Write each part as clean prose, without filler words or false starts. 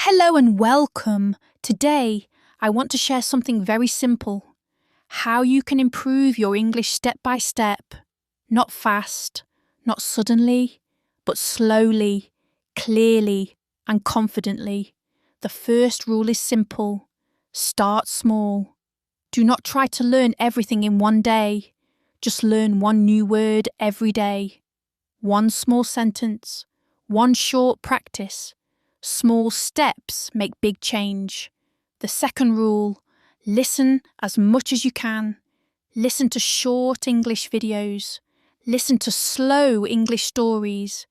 Hello and welcome. Today, I want to share something very simple. How you can improve your English step by step. Not fast, not suddenly, but slowly, clearly, and confidently. The first rule is simple. Start small. Do not try to learn everything in one day. Just learn one new word every day. One small sentence, one short practice. Small steps make big change. The second rule, listen as much as you can. Listen to short English videos. Listen to slow English stories.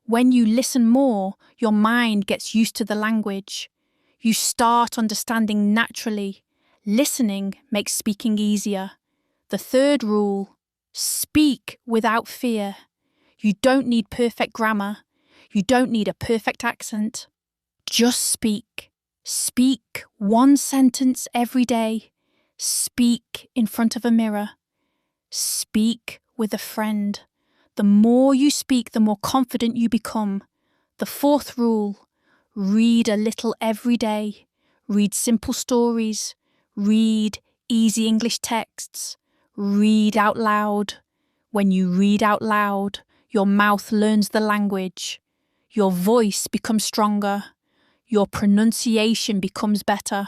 When you listen more, your mind gets used to the language. You start understanding naturally. Listening makes speaking easier. The third rule, speak without fear. You don't need perfect grammar. You don't need a perfect accent. Just speak. Speak one sentence every day. Speak in front of a mirror. Speak with a friend. The more you speak, the more confident you become. The fourth rule, read a little every day. Read simple stories. Read easy English texts. Read out loud. When you read out loud, your mouth learns the language. Your voice becomes stronger. Your pronunciation becomes better.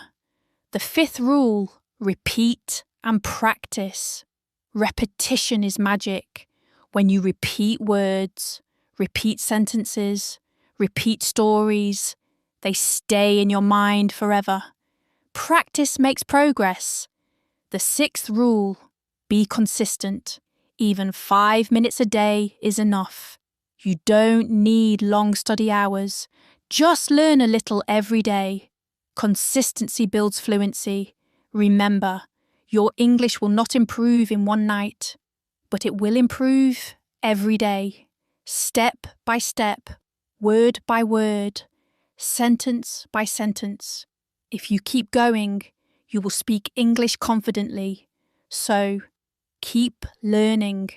The fifth rule, repeat and practice. Repetition is magic. When you repeat words, repeat sentences, repeat stories, they stay in your mind forever. Practice makes progress. The sixth rule, be consistent. Even 5 minutes a day is enough. You don't need long study hours. Just learn a little every day. Consistency builds fluency. Remember, your English will not improve in one night, but it will improve every day. Step by step, word by word, sentence by sentence. If you keep going, you will speak English confidently. So, keep learning,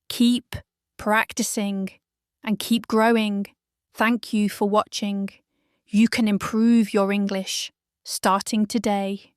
keep practicing, and keep growing. Thank you for watching. You can improve your English starting today.